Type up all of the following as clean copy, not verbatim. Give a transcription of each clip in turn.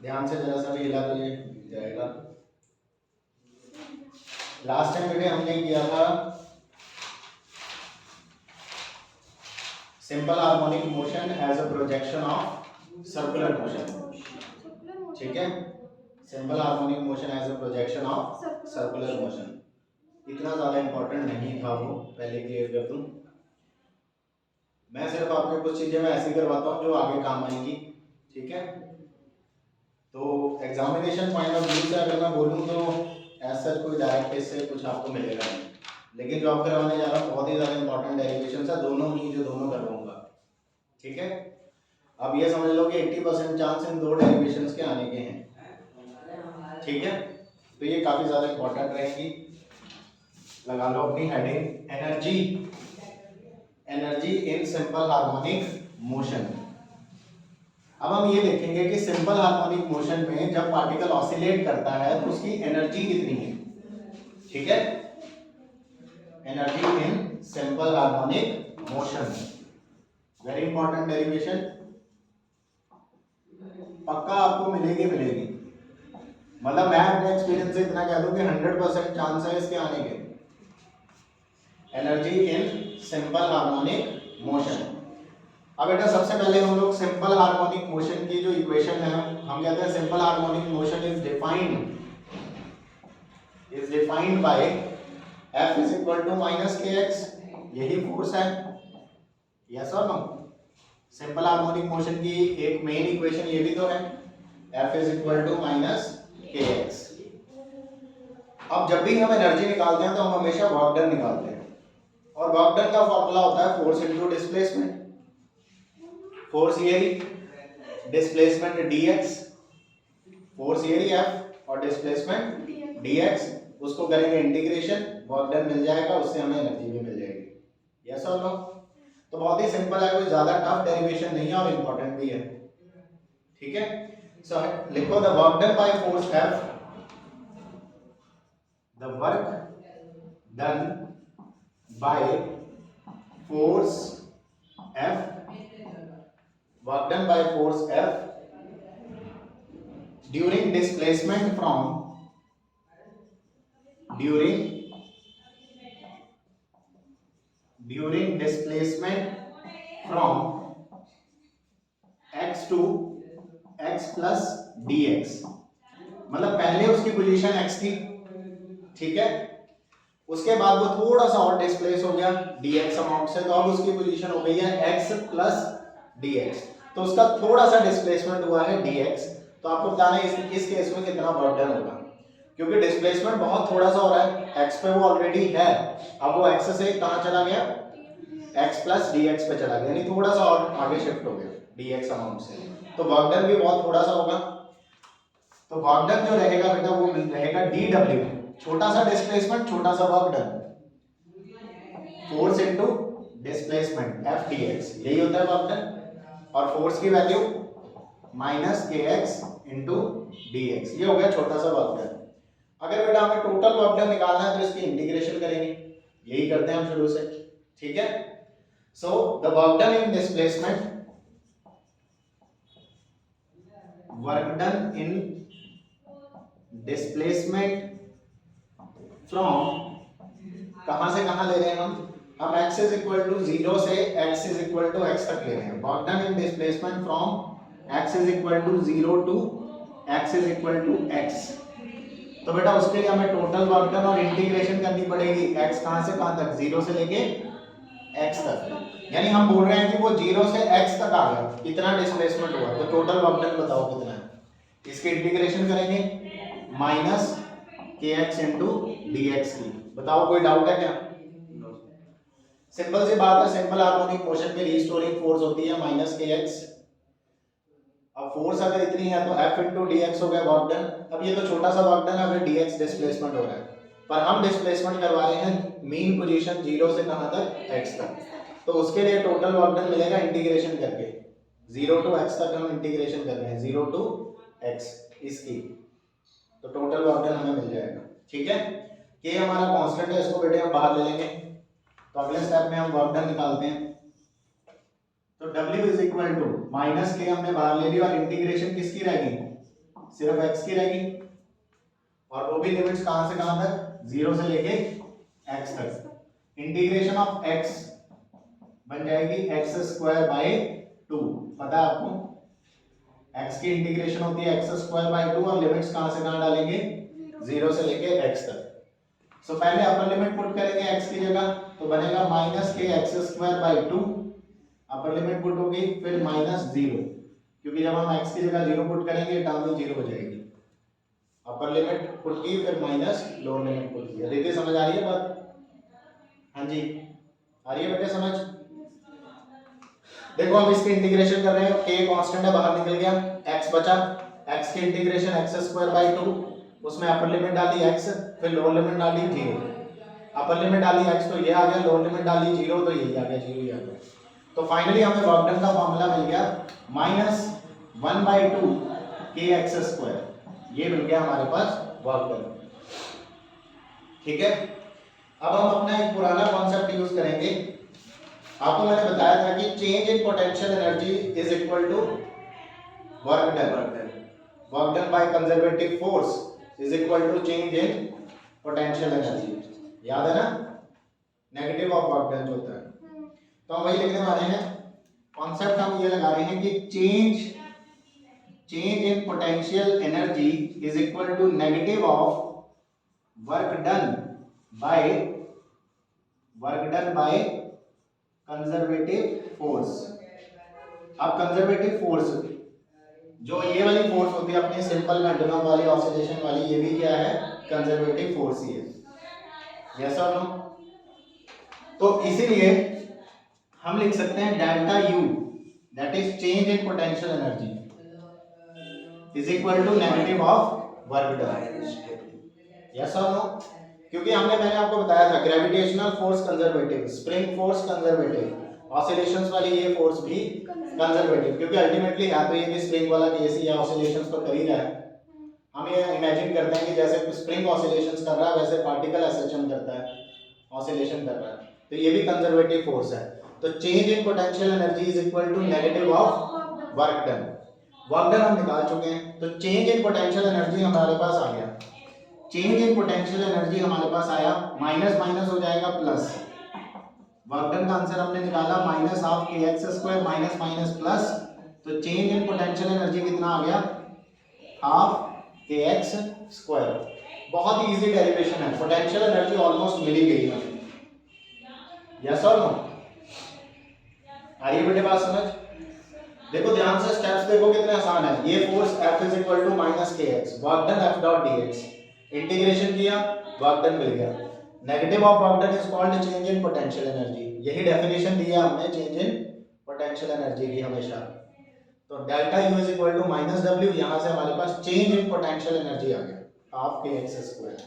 ध्यान से जरा सा भी हिला तो ये जाएगा। लास्ट टाइम बेटे हमने किया था simple harmonic motion as a projection of circular motion, ठीक है। Simple harmonic motion as a projection of circular motion, इतना ज्यादा इंपॉर्टेंट नहीं था वो, पहले क्लियर कर दूं। मैं सिर्फ आपको कुछ चीजें मैं ऐसी करवाता हूँ जो आगे काम आएंगी, ठीक है। तो एग्जामिनेशन पॉइंट ऑफ व्यू से अगर मैं बोलूँ तो ऐसा कोई डायरेक्ट इससे कुछ आपको मिलेगा नहीं, लेकिन जो आप करवाने जा रहा हूँ बहुत ही ज़्यादा इंपॉर्टेंट डेरिवेशन है, दोनों ही जो दोनों करवाऊंगा, ठीक है। अब ये समझ लो कि 80% चांस इन दो डेरिवेशंस के आने के हैं, ठीक है। तो ये काफ़ी ज़्यादा इंपॉर्टेंट रहेगी, लगा लो अपनी heading energy, energy in simple harmonic motion. अब हम ये देखेंगे कि सिंपल हार्मोनिक मोशन में जब पार्टिकल ऑसिलेट करता है तो उसकी एनर्जी कितनी है, ठीक है। Energy in simple harmonic motion, very important derivation, पक्का आपको मिलेगी मिलेगी। मतलब मैं अपने एक्सपीरियंस से इतना कह दूं कि 100% चांस है इसके आने के, energy in simple harmonic motion. अब बेटा सबसे पहले हम लोग सिंपल हार्मोनिक मोशन की जो इक्वेशन है, हम कहते हैं simple harmonic motion is defined by F is equal to minus k x, यही फोर्स है, यस और नो। सिंपल हार्मोनिक मोशन की एक मेन इक्वेशन ये भी तो है, F is equal to minus k x. अब जब भी हम एनर्जी निकालते हैं तो हम हमेशा वर्क डन निकालते हैं, और वर्क डन का फॉर्मूला होता है फोर्स इनटू डिस्प्लेसमेंट। फोर्स ये डिस्प्लेसमेंट dx, फोर्स ये F और डिस्प्लेसमेंट dx, उसको करेंगे इंटीग्रेशन, वर्क डन मिल जाएगा, उससे हमें एनर्जी भी मिल जाएगी, यस और नो। तो बहुत ही सिंपल है, कोई ज्यादा टफ डेरिवेशन नहीं है और इंपॉर्टेंट भी है, ठीक है। सो लिखो the work done by force F, the work done by force F, work done by force F during displacement from x to x plus dx। मतलब पहले उसकी पोजीशन x थी, ठीक है, उसके बाद वो थोड़ा सा और डिस्प्लेस हो गया dx अमाउंट से, तो अब उसकी पोजीशन हो गई है x प्लस dx, तो उसका थोड़ा सा डिस्प्लेसमेंट हुआ है dx। तो आपको बताना है इस केस में कितना वर्क डन होगा, क्योंकि डिस्प्लेसमेंट बहुत थोड़ा सा हो रहा है, x पे वो ऑलरेडी है, अब वो x से कहां चला गया, x प्लस dx पे चला गया, यानी थोड़ा सा और आगे शिफ्ट हो गया dx अमाउंट से, तो वर्क डन भी बहुत थोड़ा सा होगा। तो वर्क डन जो रहेगा बेटा वो रहेगा dw, छोटा सा डिस्प्लेसमेंट छोटा सा work done, force into displacement f dx, यही होता है वर्क डन, और फोर्स की value minus k x into D x, ये हो गया छोटा सा वर्क डन। अगर बेटा हमें टोटल वर्क डन निकालना है तो इसकी इंटीग्रेशन करेंगे, यही करते हैं हम शुरू से, ठीक है। So the work done in displacement, work done in displacement from, कहां से कहां ले रहे हैं हम x इज इक्वल टू 0 से x is equal to x तक ले रहे हैं, work done in displacement from x is equal to 0 to x is equal to x। तो बेटा उसके लिए हमें टोटल वर्क डन और इंटीग्रेशन करनी पड़ेगी, x कहां से कहां तक, 0 से लेके x तक, यानी हम बोल रहे हैं कि वो 0 से x तक आ गया, इतना डिस्प्लेसमेंट हुआ, तो टोटल वर्क डन बताओ कितना है। इसके इंटीग्रेशन करेंगे minus k x into D x की, बताओ कोई डाउट है क्या। सिंपल सी बात है, सिंपल हार्मोनिक मोशन में रीस्टोरिंग फोर्स होती है माइनस के एक्स। अब फोर्स अगर इतनी है तो F इंटू डी एक्स हो गया वर्क डन। अब ये तो छोटा सा वर्क डन है, अगर डी एक्स डिस्प्लेसमेंट हो रहा है, पर हम डिस्प्लेसमेंट करवा रहे हैं मीन पोजीशन 0 से कहां तक, x तक, तो उसके लिए टोटल वर्क डन मिलेगा इंटीग्रेशन करके, 0 टू x तक हम इंटीग्रेशन कर रहे हैं, 0 टू x इसकी, तो टोटल वर्क डन हमें मिल जाएगा, ठीक है। के हमारा कांस्टेंट है, इसको बेटे हम बाहर ले लेंगे। तो अगले स्टेप में हम वर्क डन निकालते हैं। तो W is equal to minus k हमने बाहर ले लिया और इंटीग्रेशन किसकी रहेगी, सिर्फ x की रहेगी, और वो भी लिमिट्स कहां से कहां तक, 0 से लेके x तक। इंटीग्रेशन ऑफ x बन जाएगी x स्क्वायर बाय 2। पता है आपको x की इंटीग्रेशन होती है x स्क्वायर बाय 2 और लिमिट्स कहां से कहां डालेंगे, 0 से लेके x तक। सो पहले अपर लिमिट पुट करेंगे x की जगह, तो बनेगा minus k x square by 2, upper limit put होगी, फिर माइनस 0, क्योंकि जब हम x की जगह 0 पुट करेंगे टर्म ही 0 हो जाएगी। अपर लिमिट पुट की, फिर माइनस लोअर लिमिट पुट की। देखिए समझ आ रही है बात? हाँ जी आ रही है बेटे समझ? देखो हम इसकी इंटीग्रेशन कर रहे हैं, k कांस्टेंट है बाहर निकल गया, x बचा, x की इंटीग्रेशन x स्क्वायर बाई 2, उसमें अपर लिमिट डाली x, फिर लोअर लिमिट डाली 0। अपर लिमिट डाली x तो ये आ गया, लोअर लिमिट डाली 0 तो यही आ गया, 0 ही आ गया। तो फाइनली हमें वर्क डन का फार्मूला मिल गया माइनस 1/2 kx स्क्वायर, ये मिल गया हमारे पास वर्क डन। ठीक है, अब हम अपना एक पुराना कॉन्सेप्ट यूज करेंगे। आपको मैंने बताया था कि change in potential energy is equal to work done, work done by conservative force is equal to change in potential energy. याद है ना, नेगेटिव ऑफ वर्क डन जो होता है। तो हम वही लिखने वाले हैं, कॉन्सेप्ट हम ये लगा रहे हैं कि change in potential energy is equal to negative of work done by conservative force. अब कंजर्वेटिव फोर्स जो ये वाली फोर्स होती है अपनी सिंपल पेंडुलम वाली, ऑसिलेशन वाली, ये भी क्या है, कंजर्वेटिव फोर्स ही है। यस और नो? तो इसीलिए हम लिख सकते हैं delta U, that is change in potential energy, is equal to negative of work done. Yes और नो? क्योंकि मैंने आपको बताया था gravitational force conservative, spring force conservative, oscillations वाली ये फोर्स भी कंजर्वेटिव, क्योंकि अल्टीमेटली है तो ये भी स्प्रिंग वाला केस ही है, ऑसिलेशंस तो कर ही रहा है। हम ये इमेजिन करते हैं कि जैसे स्प्रिंग ऑसिलेशंस कर रहा है वैसे पार्टिकल एसएचएम करता है, ऑसिलेशन कर रहा है, तो ये भी कंजर्वेटिव फोर्स है। तो change in potential energy is equal to negative of work done. Work done हम निकाल चुके हैं, तो चेंज इन पोटेंशियल एनर्जी हमारे पास आ गया। चेंज इन पोटेंशियल एनर्जी हमारे पास आया, माइनस माइनस हो जाएगा प्लस। वर्क डन का आंसर हमने निकाला माइनस हाफ के x square minus minus plus, तो चेंज इन पोटेंशियल एनर्जी कितना आ गया, हाफ के एक्स स्क्वायर। बहुत ही इजी डेरिवेशन है, पोटेंशियल एनर्जी ऑलमोस्ट मिल ही गई हमें। यस और नो? आ रही है बेटे बात समझ? देखो ध्यान से स्टेप्स देखो कितने आसान है। ये force F is equal to minus k x, work done F dot dx, integration किया, वर्क डन मिल गया। Negative of work done is called change in potential energy, यही डेफिनेशन दी है हमने चेंज इन पोटेंशियल एनर्जी की हमेशा। तो delta U is equal to minus W, यहां से हमारे पास चेंज इन पोटेंशियल एनर्जी आ गया, हाफ के एक्स स्क्वायर।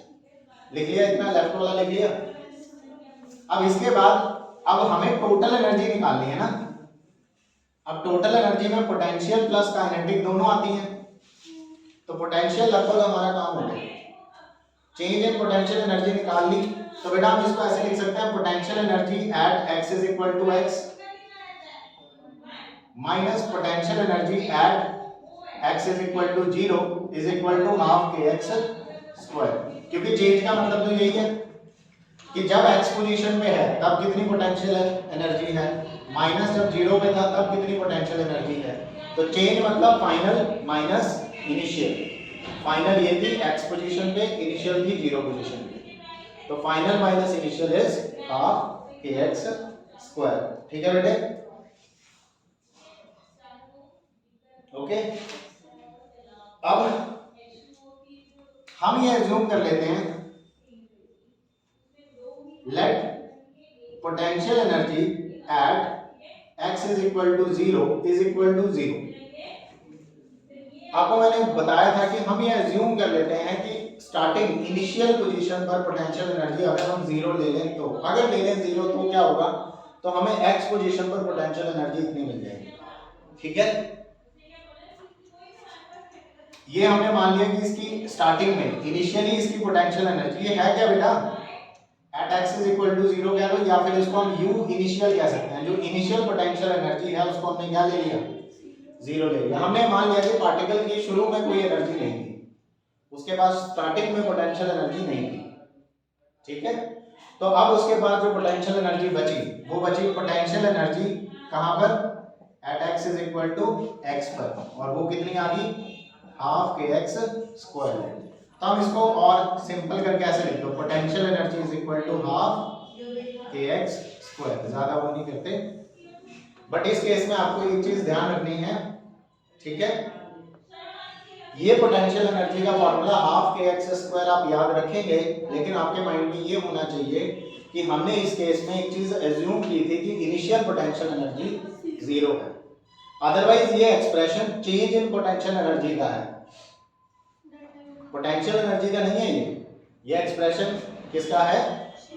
लिख लिया इतना, लेफ्ट वाला लिख लिया। अब इसके बाद अब हमें टोटल एनर्जी निकालनी है ना। अब टोटल एनर्जी में पोटेंशियल प्लस काइनेटिक दोनों आती हैं, तो पोटेंशियल लगभग हमारा काम हो गया। चेंज इन पोटेंशियल एनर्जी निकाल ली, तो बेटा हम इसको ऐसे लिख सकते हैं, potential energy at x is equal to x minus potential energy at x is equal to 0 is equal to half के एक्स स्क्वायर। क्योंकि चेंज का मतलब तो यही है कि जब x पोजीशन पे है तब कितनी पोटेंशियल एनर्जी है, माइनस जब 0 पे था तब कितनी पोटेंशियल एनर्जी है। तो चेंज मतलब फाइनल माइनस इनिशियल। फाइनल ये थी x पोजीशन पे, इनिशियल थी 0 पोजीशन पे, तो final minus initial is half के एक्स स्क्वायर। ठीक है बेटे? ओके, अब हम ये एज्यूम कर लेते हैं, let potential energy at x is equal to 0 is equal to 0। आपको मैंने बताया था कि हम ये एज्यूम कर लेते हैं कि स्टार्टिंग इनिशियल पोजीशन पर पोटेंशियल एनर्जी अगर हम 0 ले लें, तो अगर ले लें 0 तो क्या होगा, तो हमें x पोजीशन पर पोटेंशियल एनर्जी इतनी मिल जाएगी। ठीक है? ये हमने मान लिया कि इसकी स्टार्टिंग में इनिशियली इसकी पोटेंशियल एनर्जी ये है क्या बेटा, at x is equal to 0 कह लो, या फिर इसको हम यू इनिशियल कह सकते हैं। जो इनिशियल पोटेंशियल एनर्जी है उसको हमने क्या ले लिया, 0 ले लिया। हमने मान लिया कि पार्टिकल की शुरू में कोई एनर्जी नहीं थी, उसके पास स्टार्टिंग में पोटेंशियल एनर्जी नहीं थी, ठीक है। तो अब उसके बाद जो पोटेंशियल एनर्जी बची वो बची पोटेंशियल एनर्जी कहां पर, at x is equal to x पर, और वो कितनी आ गई, हाफ के एक्स स्क्वायर। तो हम इसको और सिंपल करके ऐसे लिख दो, potential energy is equal to half के एक्स स्क्वायर। ज्यादा वो नहीं करते, बट इस केस में आपको एक चीज ध्यान रखनी है, ठीक है। ये पोटेंशियल एनर्जी का फॉर्मूला हाफ के एक्स स्क्वायर आप याद रखेंगे, लेकिन आपके माइंड में ये होना चाहिए कि हमने इस केस में एक चीज एज्यूम की थी कि इनिशियल पोटेंशियल एनर्जी 0 है, अदरवाइज ये expression change in potential energy का है, पोटेंशियल एनर्जी का नहीं है ये एक्सप्रेशन किसका है,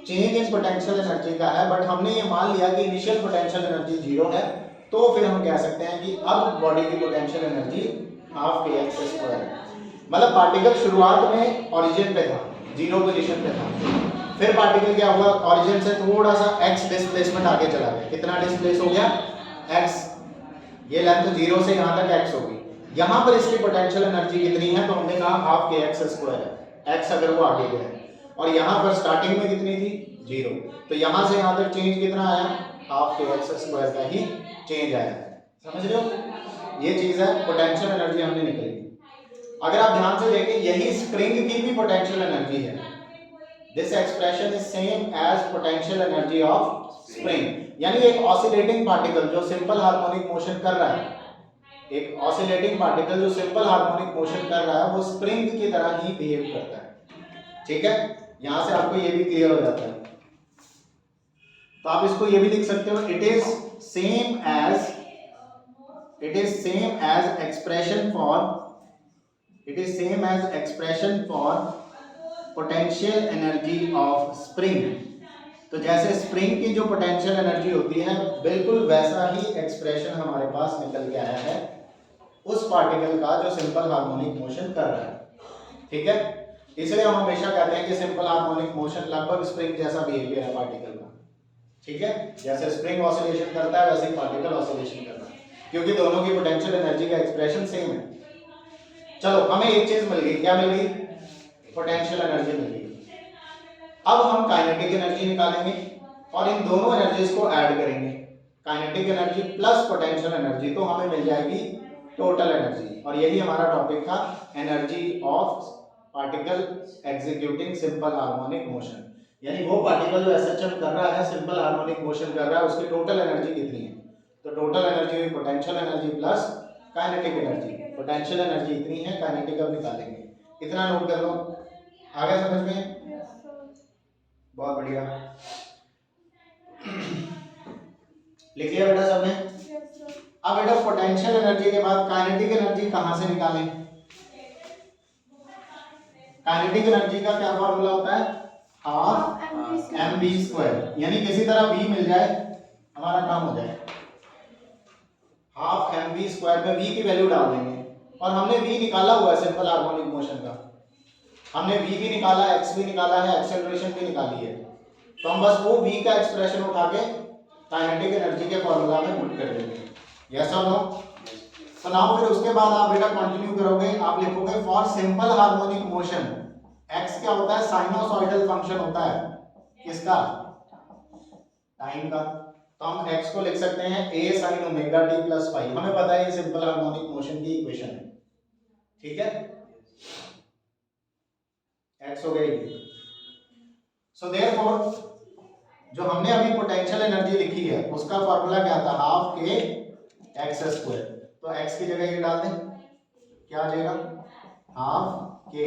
चेंज इन पोटेंशियल एनर्जी का है। बट हमने ये मान लिया कि इनिशियल पोटेंशियल एनर्जी 0 है, तो फिर हम कह सकते हैं कि अब बॉडी की पोटेंशियल एनर्जी हाफ के एक्स स्क्वायर है। मतलब पार्टिकल शुरुआत में ओरिजिन पे था, 0 पोजीशन पे था, फिर पार्टिकल क्या हुआ, ओरिजिन से थोड़ा सा x डिस्प्लेसमेंट आगे चला गया। कितना डिस्प्लेस हो गया, x, ये लेंथ 0 से यहाँ तक x होगी। यहाँ पर इसकी पोटेंशियल एनर्जी कितनी है, तो हमने कहा हाफ के एक्स स्क्वायर है, x अगर वो आगे गया है, और यहाँ पर स्टार्टिंग में कितनी थी, 0, तो यहाँ से यहाँ तक चेंज कितना आया, हाफ के एक्स स्क्वायर का ही चेंज आया। समझ रहे हो, ये चीज है, पोटेंशियल एनर्जी हमने निकाली। अगर आप ध्यान से देखें, यही स्प्रिंग की भी पोटेंशियल एनर्जी है। This expression is same as potential energy of spring, यानी एक ऑसिलेटिंग पार्टिकल जो सिंपल हार्मोनिक मोशन कर रहा है, एक ऑसिलेटिंग पार्टिकल जो सिंपल हार्मोनिक मोशन कर रहा है, वो स्प्रिंग की तरह ही बिहेव करता है, ठीक है। यहां से आपको ये भी क्लियर हो जाता है। तो आप इसको ये भी लिख सकते हो, it is same as expression for potential energy of spring। तो जैसे स्प्रिंग की जो पोटेंशियल एनर्जी होती है, बिल्कुल वैसा ही एक्सप्रेशन हमारे पास निकल के आया है उस पार्टिकल का जो सिंपल हार्मोनिक मोशन कर रहा है, ठीक है। इसलिए हम हमेशा कहते हैं कि सिंपल हार्मोनिक मोशन लगभग स्प्रिंग जैसा बिहेवियर है पार्टिकल का, ठीक है। जैसे स्प्रिंग ऑसिलेशन करता है वैसे ही पार्टिकल ऑसिलेशन करता है, क्योंकि दोनों की पोटेंशियल एनर्जी का एक्सप्रेशन सेम है। चलो, हमें एक चीज मिल गई, क्या मिल गई, पोटेंशियल एनर्जी मिल गई। अब हम काइनेटिक एनर्जी निकालेंगे और इन दोनों एनर्जीज को ऐड करेंगे, kinetic energy plus potential energy, तो हमें मिल जाएगी टोटल एनर्जी। और यही हमारा टॉपिक था, energy of particle executing simple harmonic motion, यानी वो पार्टिकल जो एसएचएम कर रहा है, सिंपल हार्मोनिक मोशन कर रहा है, उसकी टोटल एनर्जी कितनी है। तो टोटल एनर्जी हुई potential energy plus kinetic energy. Potential energy इतनी है, काइनेटिक अब निकालेंगे, इतना नोट कर लो। आ गया समझ में, बहुत बढ़िया, लिख लिया बेटा सबने। अब बेटा पोटेंशियल एनर्जी के बाद काइनेटिक एनर्जी कहां से निकालें। काइनेटिक एनर्जी का क्या फॉर्मूला होता है, हाफ mv स्क्वायर, यानी किसी तरह v मिल जाए हमारा काम हो जाए। हाफ mv स्क्वायर में v की वैल्यू डाल देंगे, और हमने v निकाला हुआ है सिंपल हार्मोनिक मोशन का, हमने v भी निकाला, x भी निकाला है, एक्सेलरेशन भी निकाली है, तो हम बस वो v का एक्सप्रेशन उठा के काइनेटिक एनर्जी के फॉर्मूला में पुट कर देंगे। यस और नो। तो नाउ फिर उसके बाद आप बेटा कंटिन्यू करोगे, आप लिखोगे for simple harmonic motion, x क्या होता है, साइनोसॉइडल फंक्शन होता है, किसका, टाइम का। तो हम x को लिख सकते हैं a sin omega t plus phi, हमें पता है ये सिंपल हार्मोनिक मोशन की इक्वेशन है, ठीक है। x हो गई। सो देयरफॉर जो हमने अभी पोटेंशियल एनर्जी लिखी है उसका फॉर्मूला क्या था, हाफ के एक्स स्क्वायर। तो x की जगह ये डाल दें, क्या आ जाएगा, हाफ के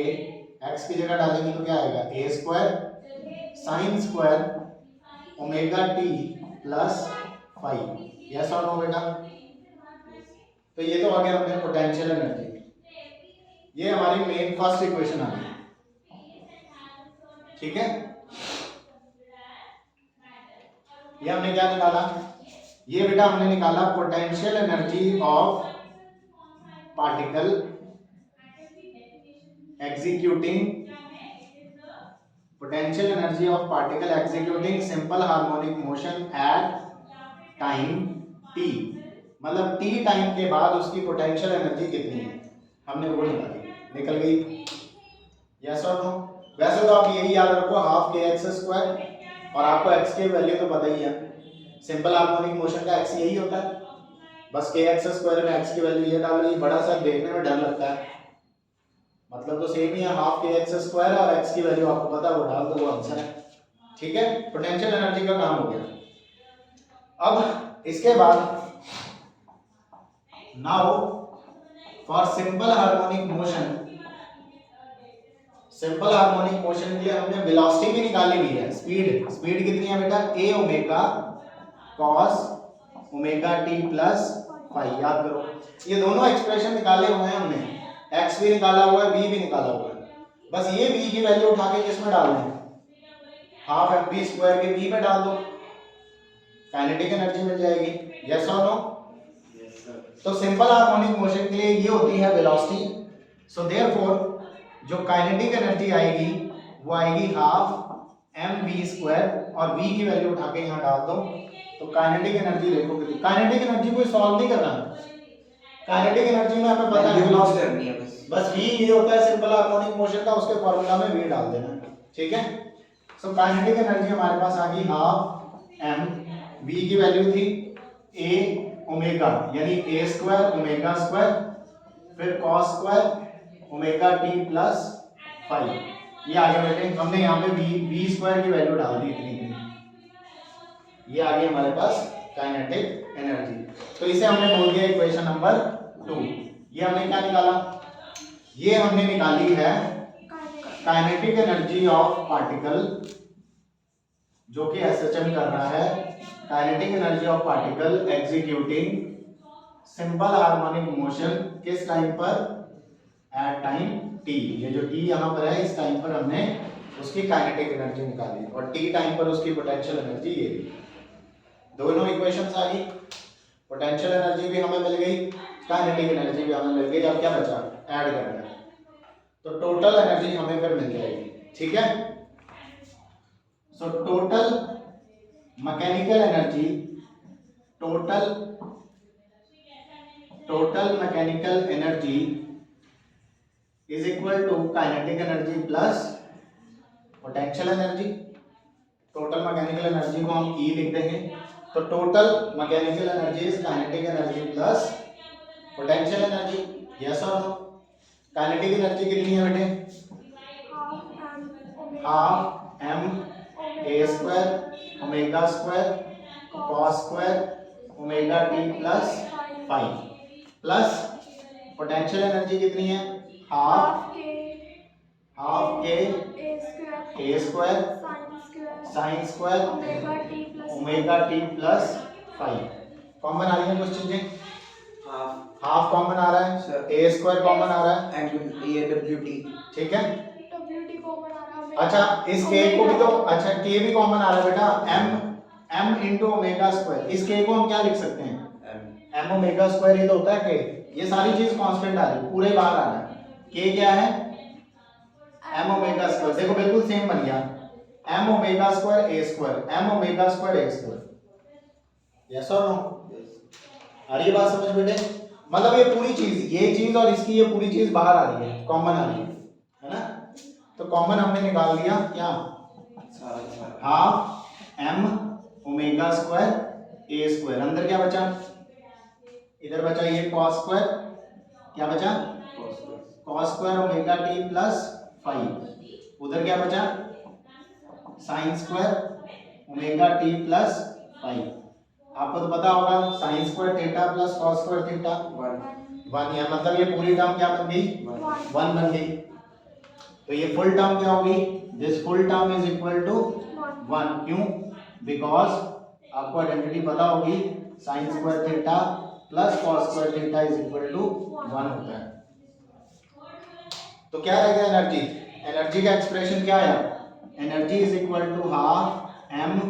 x की जगह डालेंगे तो क्या आएगा, a square sine square omega t plus five. Yes और नो बेटा। तो ये तो आ गया अपने पोटेंशियल एनर्जी, ये हमारी मेन फर्स्ट इक्वेशन आ गई, ठीक है। ये हमने क्या निकाला, ये बेटा हमने निकाला potential energy of particle executing potential energy of particle executing simple harmonic motion at time t, मतलब t टाइम के बाद उसकी पोटेंशियल एनर्जी कितनी है हमने वो निकाली, निकल गई। यस और नो? वैसे तो आप यही याद रखो हाफ के एक्स स्क्वायर, और आपको x की वैल्यू तो पता ही है, सिंपल हार्मोनिक मोशन का x यही होता है, बस के एक्स स्क्वायर में x की वैल्यू ये डालो, ये बड़ा सा देखने में डर लगता है, मतलब तो सेम ही है, हाफ के एक्स स्क्वायर और x की वैल्यू आपको पता है, वो डाल दो वो आंसर है। ठीक है, पोटेंशियल एनर्जी का काम हो गया। अब इसके बाद now for simple harmonic motion, simple harmonic motion के लिए हमने वेलोसिटी भी निकाली हुई है, स्पीड, स्पीड कितनी है बेटा, a omega cos omega t plus phi, याद करो ये दोनों एक्सप्रेशन निकाले हुए हैं हमने, x भी निकाला हुआ है, v भी निकाला हुआ है, बस ये v की वैल्यू उठा के किसमें डालना है, हाफ mv स्क्वायर के v पे डाल दो, काइनेटिक एनर्जी मिल जाएगी। यस और नो? Yes sir. तो सिंपल हार्मोनिक मोशन के लिए ये होती है वेलोसिटी, सो देयरफॉर जो काइनेटिक एनर्जी आएगी वो आएगी हाफ mv स्क्वायर, और v की वैल्यू उठा के यहाँ डाल दो, तो काइनेटिक एनर्जी देखो कितनी, काइनेटिक एनर्जी को सॉल्व नहीं करना, काइनेटिक एनर्जी में हमें पता है करनी है, बस v ये होता है सिंपल हार्मोनिक मोशन का, उसके फार्मूला में v डाल देना, ठीक है। सो काइनेटिक एनर्जी हमारे पास आ गई हाफ m, v की वैल्यू थी a ओमेगा यानी a स्क्वायर ओमेगा स्क्वायर, फिर cos square omega t plus phi, ये आ गया बेटे, हमने यहाँ पे v स्क्वायर की वैल्यू डाल दी इतनी, ये आ गई हमारे पास काइनेटिक एनर्जी। तो इसे हमने बोल दिया इक्वेशन नंबर 2। ये हमने क्या निकाला, ये हमने निकाली है काइनेटिक एनर्जी ऑफ पार्टिकल, जो कि एसएचएम कर रहा है, kinetic energy of particle executing simple harmonic motion, किस टाइम पर, एट टाइम t, ये जो t यहाँ पर है इस टाइम पर हमने उसकी काइनेटिक एनर्जी निकाली, और t टाइम पर उसकी पोटेंशियल एनर्जी ये थी। दोनों इक्वेशंस आ गई, पोटेंशियल एनर्जी भी हमें मिल गई, काइनेटिक एनर्जी भी हमें मिल गई, अब क्या बचा, ऐड करना है, तो टोटल एनर्जी हमें फिर मिल जाएगी, ठीक है। So total mechanical energy, total mechanical energy is equal to kinetic energy plus potential energy, total mechanical energy को हम E लिख देंगे, तो total mechanical energy is kinetic energy plus potential energy. Yes और नो? काइनेटिक एनर्जी कितनी है बेटे, half m a square omega square cos square omega t plus phi, plus potential energy कितनी है, हाफ के a square sine square omega t plus phi, common आ रही है कुछ चीजें, हाफ कॉमन आ रहा है सर, a स्क्वायर कॉमन आ रहा है, ये wt, ठीक है, wt कॉमन आ रहा है, अच्छा इस k को भी तो, अच्छा k भी कॉमन आ रहा है बेटा, m इनटू ओमेगा स्क्वायर, इस k को हम क्या लिख सकते हैं, m ओमेगा स्क्वायर, ये तो होता है k, ये सारी चीज कांस्टेंट आ रही है, पूरे बाहर आ रहा है, k क्या है, m ओमेगा स्क्वायर, देखो बिल्कुल सेम बन गया, m omega square a square, m omega square a square. Yes और नो? आ रही है बात समझ बेटे, मतलब ये पूरी चीज, ये चीज और इसकी ये पूरी चीज बाहर आ रही है, कॉमन आ रही है ना, तो कॉमन हमने निकाल दिया क्या, half m omega square a square, अंदर क्या बचा, इधर बचा ये cos स्क्वायर, क्या बचा, cos square omega t plus phi, उधर क्या बचा, sine square omega t plus phi, आपको तो पता होगा sine square theta plus cos square theta 1, या मतलब ये पूरी टर्म क्या बन गई, 1 बन गई, तो ये फुल टर्म क्या होगी, this full term is equal to 1, क्यों, बिकॉज आपको आइडेंटिटी पता होगी, sine square theta plus cos square theta is equal to 1 होता है। तो क्या रहेगा एनर्जी, एनर्जी का एक्सप्रेशन क्या आया, energy is equal to half m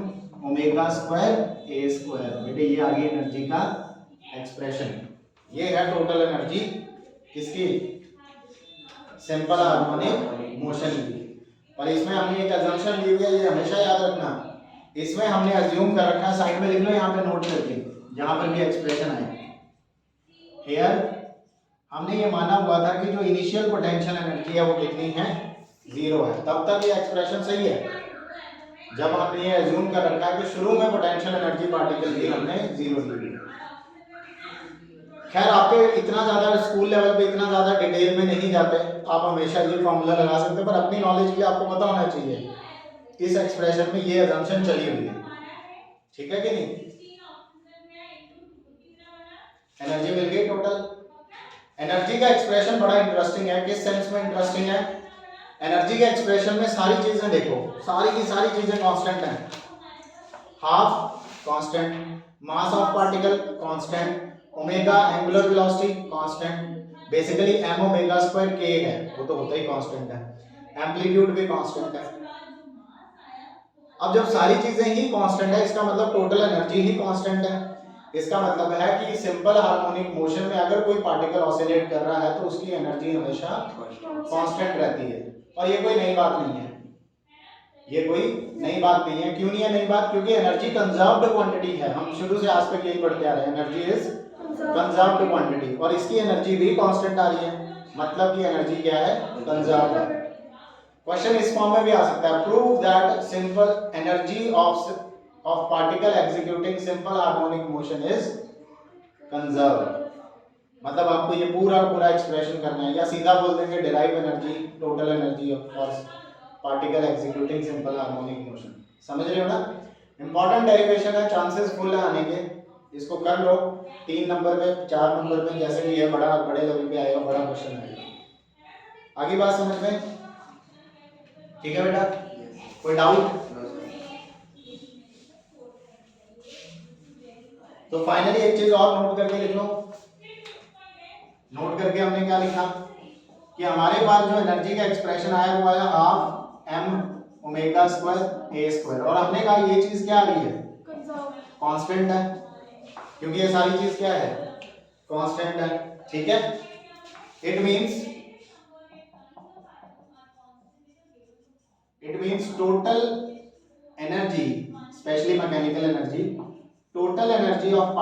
omega square a square, बेटे ये आ गई एनर्जी का एक्सप्रेशन, ये है टोटल एनर्जी किसकी, सिंपल हार्मोनिक मोशन की। और इसमें हमने एक अजम्पशन ली हुई है, ये हमेशा याद रखना। इसमें हमने अज्यूम कर रखा है, साइड में लिख लो यहाँ पे नोट करके, जहां पर भी एक्सप्रेशन आए। हियर हमने ये माना हुआ था कि जो इनिशियल पोटेंशियल एनर्जी है वो कितनी है, 0 है। तब तक ये एक्सप्रेशन सही है। जब हमने ये अज्यूम कर रखा है कि शुरू में पोटेंशियल एनर्जी पार्टिकल की हमने 0 ली है। खैर आपके इतना ज्यादा स्कूल लेवल पे इतना ज्यादा डिटेल में नहीं जाते, आप हमेशा ये फॉर्मूला लगा सकते, पर अपनी नॉलेज के लिए आपको पता होना चाहिए इस एक्सप्रेशन में ये अजम्पशन चली हुई है, ठीक है कि नहीं। एनर्जी मिल गई टोटल। एनर्जी का एक्सप्रेशन बड़ा इंटरेस्टिंग है। किस सेंस में इंटरेस्टिंग है? एनर्जी के एक्सप्रेशन में सारी चीजें देखो, सारी की सारी चीजें कांस्टेंट हैं। Half constant, mass of particle constant, omega angular velocity constant, basically m omega square k है, वो तो होता ही कांस्टेंट है, एम्पलीट्यूड भी कांस्टेंट है। अब जब सारी चीजें ही कांस्टेंट है, इसका मतलब टोटल एनर्जी ही कांस्टेंट है। इसका मतलब है कि सिंपल हार्मोनिक मोशन में अगर कोई पार्टिकल ऑसिलेट कर रहा है तो उसकी एनर्जी हमेशा कांस्टेंट रहती है। और ये कोई नई बात नहीं है, ये कोई नई बात नहीं है। क्यों नहीं है नई बात? क्योंकि एनर्जी कंजर्व्ड क्वांटिटी है। हम शुरू से आज तक यही पढ़ते आ रहे हैं, एनर्जी इज कंजर्व्ड क्वांटिटी, और इसकी एनर्जी भी कांस्टेंट आ रही है, मतलब कि एनर्जी क्या है, कंजर्व्ड है। क्वेश्चन इस फॉर्म में भी आ सकता है, prove that simple energy of particle executing simple harmonic motion is conserved. मतलब आपको ये पूरा पूरा एक्सप्रेशन करना है, या सीधा बोल देंगे derive energy, total energy of particle executing simple harmonic motion. समझ रहे हो ना? इंपॉर्टेंट डेरिवेशन है, चांसेस फुल है आने के। इसको कर लो 3 नंबर पे, 4 नंबर पे, जैसे भी है, बड़े लेवल पे आएगा, बड़ा क्वेश्चन आएगा। आगे बात समझ में? ठीक है बेटा, कोई डाउट? तो फाइनली एक चीज और नोट करके लिख लो। नोट करके हमने क्या लिखा कि हमारे पास जो एनर्जी का एक्सप्रेशन आया वो आया half m omega square a square, और हमने कहा ये चीज क्या आ रही है, कांस्टेंट है, क्योंकि ये सारी चीज क्या है, कांस्टेंट है। ठीक है, it means total energy, specially mechanical energy, total energy of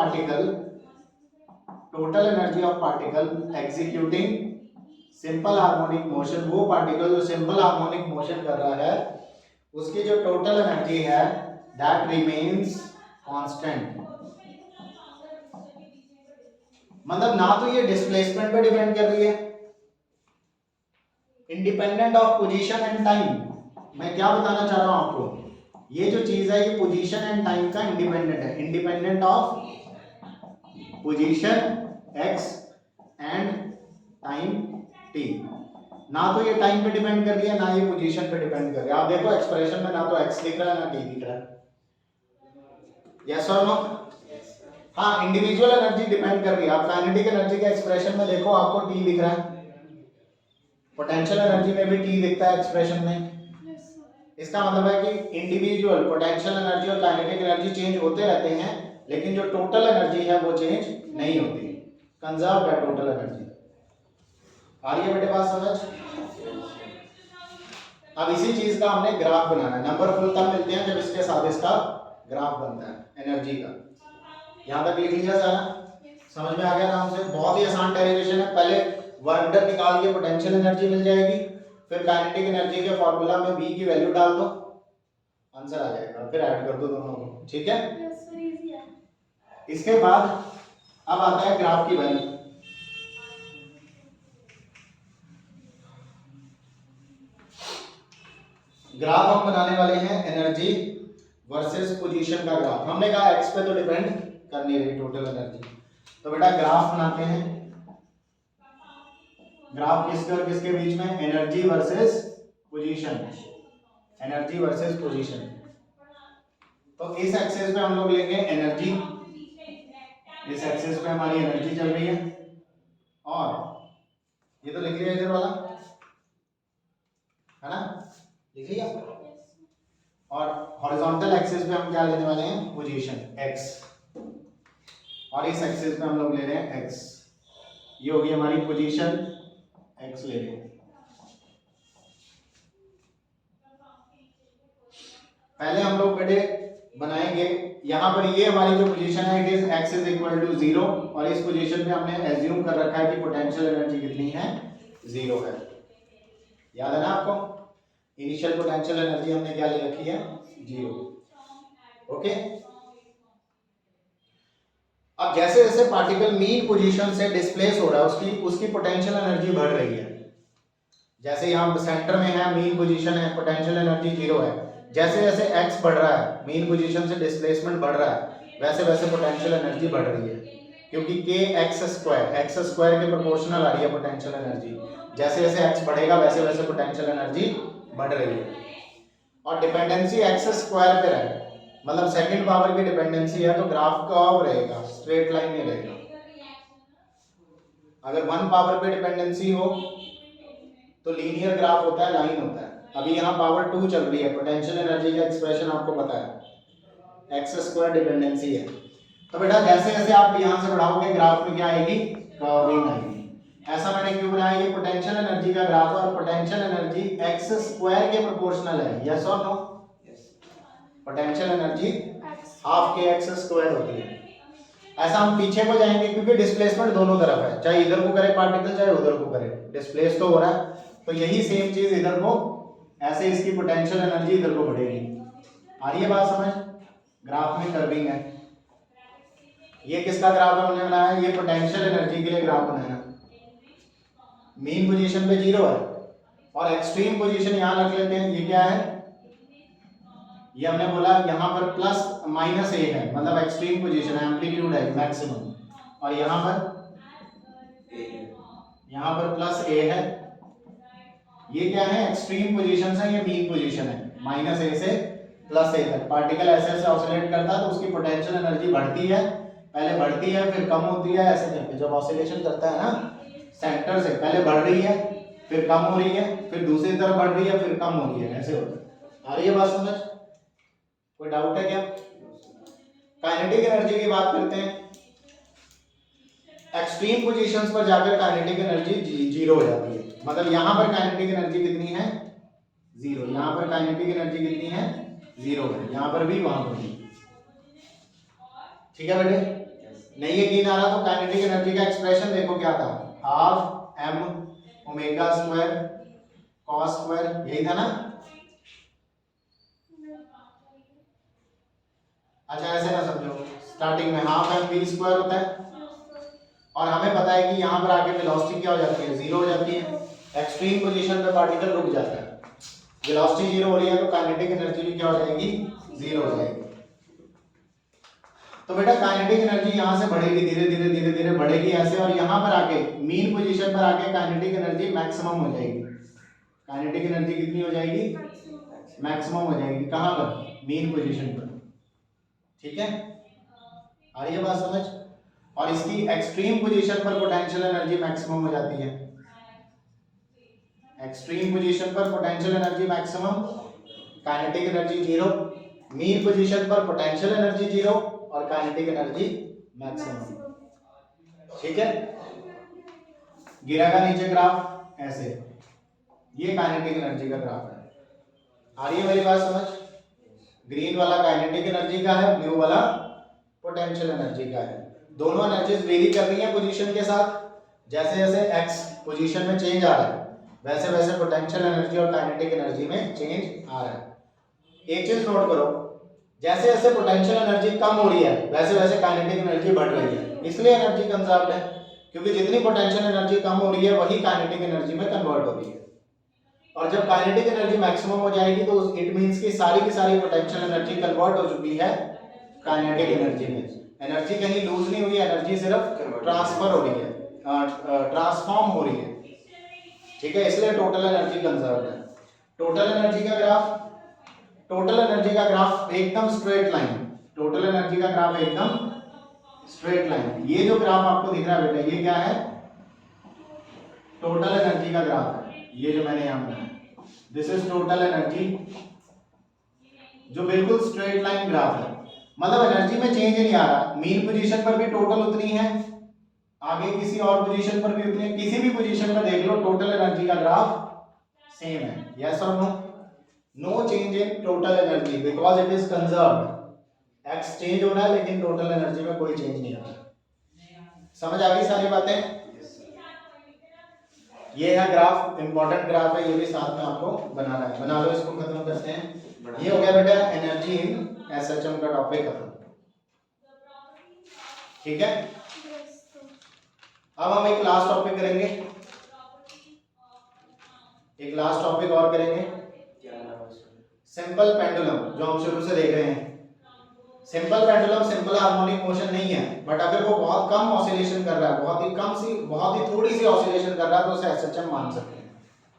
particle executing simple harmonic motion, वो पार्टिकल जो सिंपल हार्मोनिक मोशन कर रहा है उसकी जो टोटल एनर्जी है दैट रिमेन्स कांस्टेंट। मतलब ना तो ये डिस्प्लेसमेंट पे डिपेंड कर रही है, independent of position and time. मैं क्या बताना चाह रहा हूं आपको, ये जो चीज है ये पोजीशन एंड टाइम का इंडिपेंडेंट है, independent of position x and time t। ना तो ये टाइम पे डिपेंड कर रही है, ना ये पोजीशन पे डिपेंड कर रही है। आप देखो एक्सप्रेशन में ना तो x दिख रहा है ना t दिख रहा है, यस और नो? हाँ, इंडिविजुअल एनर्जी डिपेंड कर रही है। आप काइनेटिक एनर्जी के एक्सप्रेशन में देखो आपको t दिख रहा है, पोटेंशियल एनर्जी में भी t दिखता है एक्सप्रेशन में। इसका मतलब है कि इंडिविजुअल पोटेंशियल एनर्जी और काइनेटिक एनर्जी चेंज होते रहते हैं, लेकिन जो टोटल एनर्जी है वो चेंज नहीं होती, कंजर्व्ड है टोटल एनर्जी। आ रही है बेटे बात समझ? अब इसी चीज का हमने ग्राफ बनाना है। नंबर फुल तब मिलते हैं जब इसके साथ इसका ग्राफ बनता है एनर्जी का। यहां तक लिख लिया सारा? समझ में आ गया आराम से? बहुत ही आसान डेरिवेशन है। पहले वर्क डन निकाल के पोटेंशियल एनर्जी मिल जाएगी, फिर काइनेटिक एनर्जी के फार्मूला में v की वैल्यू डाल दो, आंसर आ जाएगा, फिर ऐड कर दो दोनों को। ठीक है, इसके बाद अब आता है ग्राफ की वैल्यू। ग्राफ हम बनाने वाले हैं एनर्जी वर्सेस पोजीशन का ग्राफ। हमने कहा x पे तो डिपेंड कर नहीं रही टोटल एनर्जी, तो बेटा ग्राफ बनाते हैं। ग्राफ किसके और किसके बीच में? Energy versus position, energy versus position. तो इस एक्सिस पे हम लोग लेंगे एनर्जी, इस एक्सिस पे हमारी एनर्जी चल रही है, और ये तो लिख लिया इधर वाला है ना, लिख लिया। और हॉरिजॉन्टल एक्सिस पे हम क्या लेने वाले हैं? पोजीशन x, और इस एक्सिस पे हम लोग ले रहे हैं x। ये होगी हमारी पोजीशन, x ले रहे हैं। पहले हम लोग बेटे बनाएंगे, यहाँ पर ये हमारी जो पोजीशन है it is x is equal to 0 और इस पोजीशन पे हमने एज्यूम कर रखा है कि पोटेंशियल एनर्जी कितनी है 0 है। याद है ना आपको, इनिशियल पोटेंशियल एनर्जी हमने क्या ले रखी है 0। ओके, अब जैसे जैसे पार्टिकल मीन पोजीशन से डिस्प्लेस हो रहा है उसकी पोटेंशियल एनर्जी बढ़ रही है। जैसे यहाँ सेंटर में है, मीन पोजीशन है, पोटेंशियल एनर्जी 0 है। जैसे जैसे x बढ़ रहा है, मीन पोजीशन से डिस्प्लेसमेंट बढ़ रहा है, वैसे वैसे पोटेंशियल एनर्जी बढ़ रही है, क्योंकि k x स्क्वायर के प्रोपोर्शनल आ रही है पोटेंशियल एनर्जी। जैसे जैसे x बढ़ेगा वैसे वैसे पोटेंशियल एनर्जी बढ़ रही है। और डिपेंडेंसी x स्क्वायर पे है, मतलब सेकंड पावर की डिपेंडेंसी है, तो ग्राफ कर्व रहेगा, स्ट्रेट लाइन नहीं रहेगा। अगर 1 पावर पे डिपेंडेंसी हो तो लीनियर ग्राफ होता है, लाइन होता है। अभी यहाँ पावर 2 चल रही है, पोटेंशियल एनर्जी का एक्सप्रेशन आपको पता है, x स्क्वायर डिपेंडेंसी है। तो बेटा जैसे जैसे आप यहाँ से बढ़ाओगे ग्राफ में क्या आएगी, कर्विंग आएगी। ऐसा मैंने क्यों बनाया, ये पोटेंशियल एनर्जी का ग्राफ है और पोटेंशियल एनर्जी x स्क्वायर के प्रोपोर्शनल है, यस और नो। पोटेंशियल एनर्जी हाफ के x स्क्वायर होती है। ऐसा हम पीछे को जाएंगे क्योंकि डिस्प्लेसमेंट दोनों तरफ है, चाहे इधर को करे पार्टिकल चाहे उधर को करे, डिस्प्लेस तो हो रहा है। तो यही सेम चीज इधर को, ऐसे इसकी पोटेंशियल एनर्जी इधर को बढ़ेगी। आ रही है बात समझ, ग्राफ में कर्विंग है। ये किसका ग्राफ हमने बनाया, ये पोटेंशियल एनर्जी के लिए ग्राफ बनाया। मीन पोजीशन पे 0 है और एक्सट्रीम पोजीशन यहां रख लेते हैं। ये क्या है, ये हमने बोला यहाँ पर प्लस माइनस a है, मतलब एक्सट्रीम पोजीशन है, एम्पलीट्यूड है मैक्सिमम, और यहाँ पर प्लस a है। ये क्या है, एक्सट्रीम पोजीशन है, ये मीन पोजीशन है, माइनस a से प्लस a तक। पार्टिकल ऐसे ऐसे ऑसिलेट करता है तो उसकी पोटेंशियल एनर्जी बढ़ती है, पहले बढ़ती है फिर कम होती है, ऐसे करके जब ऑसिलेशन करता है ना सेंटर से, पहले बढ़ रही है फिर कम हो रही है, फिर दूसरी तरफ बढ़ रही है फिर कम हो रही है, ऐसे होता है। आ रही है बात समझ, कोई डाउट है क्या? काइनेटिक एनर्जी की बात करते हैं। एक्सट्रीम पोजीशंस पर जाकर काइनेटिक एनर्जी 0 हो जाती है, मतलब यहां पर काइनेटिक एनर्जी कितनी है 0, यहां पर काइनेटिक एनर्जी कितनी है 0 है, यहां पर भी वहां पर भी। ठीक है बेटे, नहीं यकीन आ रहा तो काइनेटिक एनर्जी का एक्सप्रेशन देखो क्या था, half m omega square cos square, यही था ना। अच्छा ऐसे ना समझो, स्टार्टिंग में हाफ m v स्क्वायर होता है और हमें पता है कि यहाँ पर आके वेलोसिटी क्या हो जाती है 0 हो जाती है। एक्सट्रीम पोजीशन पे पार्टिकल रुक जाता है, वेलोसिटी 0 हो रही है तो काइनेटिक एनर्जी भी क्या हो जाएगी 0 हो जाएगी। तो बेटा काइनेटिक एनर्जी यहाँ से बढ़ेगी, धीरे धीरे धीरे धीरे बढ़ेगी ऐसे, और यहाँ पर आके मीन पोजीशन पर आके काइनेटिक एनर्जी मैक्सिमम हो जाएगी। काइनेटिक एनर्जी कितनी हो जाएगी, मैक्सिमम हो जाएगी, कहाँ पर, मीन पोजीशन पर। ठीक है, आ रही है बात समझ। और इसकी एक्सट्रीम पोजीशन पर पोटेंशियल एनर्जी मैक्सिमम हो जाती है, एक्सट्रीम पोजीशन पर potential energy maximum, kinetic energy 0, mean position पर पोटेंशियल एनर्जी 0 और काइनेटिक एनर्जी मैक्सिमम। ठीक है, गिरेगा नीचे ग्राफ ऐसे, ये काइनेटिक एनर्जी का ग्राफ है। आ रही है मेरी बात समझ, ग्रीन वाला काइनेटिक एनर्जी का है, ब्लू वाला पोटेंशियल एनर्जी का है। दोनों एनर्जीज वेरी कर रही हैं पोजीशन के साथ, जैसे जैसे x पोजीशन में चेंज आ रहा है वैसे वैसे पोटेंशियल एनर्जी और काइनेटिक एनर्जी में चेंज आ रहा है। एक चीज नोट करो, जैसे जैसे पोटेंशियल एनर्जी कम हो रही है वैसे वैसे काइनेटिक एनर्जी बढ़ रही है, इसलिए एनर्जी कंजर्व्ड है, क्योंकि जितनी पोटेंशियल एनर्जी कम हो रही है वही काइनेटिक एनर्जी में कन्वर्ट हो रही है। और जब काइनेटिक एनर्जी मैक्सिमम हो जाएगी तो इट मींस कि सारी की सारी पोटेंशियल एनर्जी कन्वर्ट हो चुकी है काइनेटिक एनर्जी में। एनर्जी कहीं लूज नहीं हुई, एनर्जी सिर्फ ट्रांसफर हो रही है, ट्रांसफॉर्म हो रही है। ठीक है, इसलिए टोटल एनर्जी कंजर्व्ड है। टोटल एनर्जी का ग्राफ एकदम स्ट्रेट लाइन, टोटल एनर्जी का ग्राफ एकदम स्ट्रेट लाइन। ये जो ग्राफ आपको दिख रहा है बेटा, ये क्या है, टोटल एनर्जी का ग्राफ है। ये जो मैंने यहां बनाया, दिस इज टोटल एनर्जी, जो बिल्कुल स्ट्रेट लाइन ग्राफ है, मतलब एनर्जी में चेंज नहीं आ रहा। मीन पोजीशन पर भी टोटल उतनी है, आगे किसी और पोजीशन पर भी उतनी है, किसी भी पोजीशन पर देख लो टोटल एनर्जी का ग्राफ सेम है, यस और no. No change in total energy because it is conserved. X change हो रहा है लेकिन टोटल एनर्जी में कोई चेंज नहीं आ रहा। समझ आ गई सारी बातें? ये है ग्राफ, इंपॉर्टेंट ग्राफ है, ये भी साथ में आपको बनाना है। बना लो, इसको खत्म करते हैं। ये हो गया बेटा एनर्जी इन एसएचएम का टॉपिक खत्म। ठीक है, अब हम एक लास्ट टॉपिक करेंगे, एक लास्ट टॉपिक और करेंगे, सिंपल पेंडुलम, जो हम शुरू से देख रहे हैं। Simple pendulum simple harmonic motion नहीं है, बट अगर वो बहुत कम ऑसिलेशन कर रहा है, बहुत ही थोड़ी सी ऑसिलेशन कर रहा है, तो उसे एसएचएम मान सकते हैं।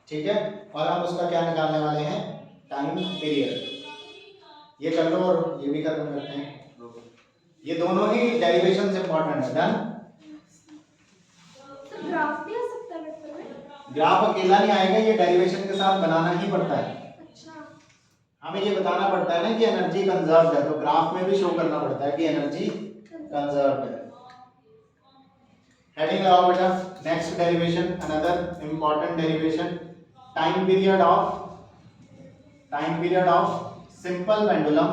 ठीक है, और हम उसका क्या निकालने वाले हैं, टाइम पीरियड। ये कर लो और ये भी खत्म करते हैं। ये दोनों ही डेरिवेशंस इंपॉर्टेंट है। डन। ग्राफ भी आ सकता है पेपर में? ग्राफ अकेला नहीं आएगा, ये डेरिवेशन के साथ बनाना ही पड़ता है। अच्छा, हमें ये बताना पड़ता है ना कि एनर्जी कंजर्व्ड है, तो ग्राफ में भी शो करना पड़ता है कि एनर्जी कंजर्व्ड है। हेडिंग लगाओ बेटा, next derivation, another important derivation, time period of simple pendulum,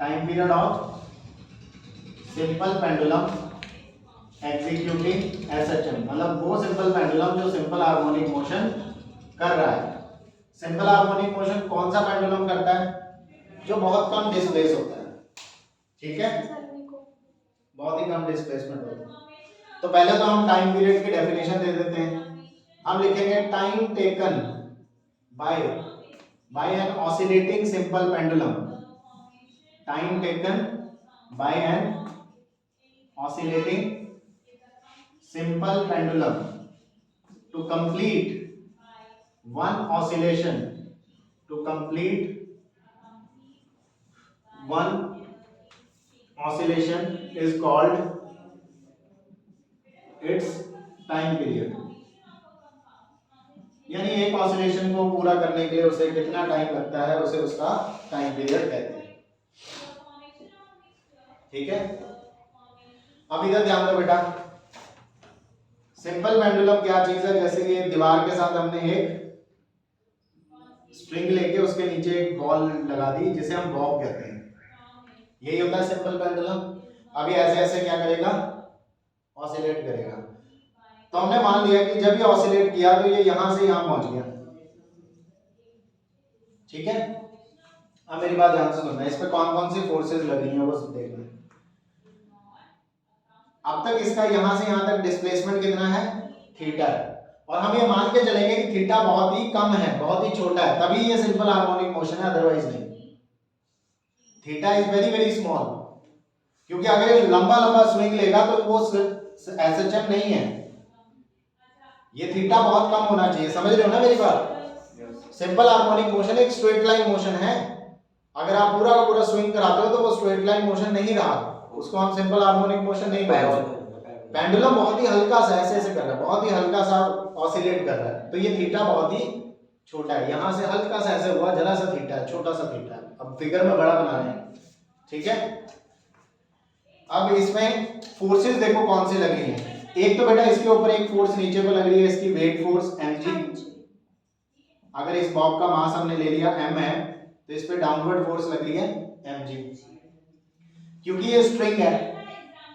time period of simple pendulum executing SHM, मतलब वो सिंपल पेंडुलम जो सिंपल हार्मोनिक मोशन कर रहा है। सिंपल हार्मोनिक मोशन कौन सा पेंडुलम करता है, जो बहुत कम डिस्प्लेस होता है। ठीक है, बहुत ही कम डिस्प्लेसमेंट होता है। तो पहले तो हम टाइम पीरियड की डेफिनेशन दे देते हैं। हम लिखेंगे time taken by an oscillating simple pendulum, time taken by an oscillating simple pendulum to complete one oscillation, to complete one oscillation is called its time period। यानी एक ऑसिलेशन को पूरा करने के लिए उसे कितना टाइम लगता है, उसे उसका टाइम पीरियड कहते हैं। ठीक है, अब इधर ध्यान दो बेटा, सिंपल पेंडुलम क्या चीज है, जैसे ये दीवार के साथ हमने एक स्ट्रिंग लेके उसके नीचे एक बॉल लगा दी, जिसे हम बॉब कहते हैं। यही होता है सिंपल पेंडुलम। अभी ऐसे ऐसे क्या करेगा, ऑसिलेट करेगा। तो हमने मान लिया कि जब ये ऑसिलेट किया तो ये यहां से यहां पहुंच गया। ठीक है, अब मेरी बात ध्यान से सुनना, इस पे कौन कौन सी फोर्सेस लग रही हैं वो सब देखना है। अब तक इसका यहां से यहां तक डिस्प्लेसमेंट कितना है, थीटा है, और हम ये मान के चलेंगे कि थीटा बहुत ही कम है, बहुत ही छोटा है, तभी ये सिंपल हार्मोनिक मोशन है, अदरवाइज नहीं। Theta is very very small, क्योंकि अगर ये लंबा लंबा स्विंग लेगा तो वो एसएचएम नहीं है। ये थीटा बहुत कम होना चाहिए, समझ रहे हो ना मेरी बात। सिंपल हार्मोनिक मोशन एक स्ट्रेट लाइन मोशन है, अगर आप पूरा का पूरा स्विंग कराते हो तो वो स्ट्रेट लाइन मोशन नहीं रहा, उसको हम सिंपल हार्मोनिक मोशन नहीं बोलते। पेंडुलम बहुत ही हल्का सा ऐसे ऐसे कर रहा है, बहुत ही हल्का सा ऑसिलेट कर रहा है, तो ये थीटा बहुत ही छोटा है, यहां से हल्का सा ऐसे हुआ, जरा सा थीटा है, छोटा सा थीटा है। अब फिगर में बड़ा बना रहे हैं। ठीक है, अब इसमें फोर्सेस देखो कौन सी लगी हैं। एक तो बेटा इसके ऊपर एक फोर्स नीचे पे लग रही है, इसकी वेट फोर्स mg। अगर इस बॉब का मास हमने ले लिया m है, तो इस पे डाउनवर्ड फोर्स लग रही है mg। क्योंकि ये स्ट्रिंग है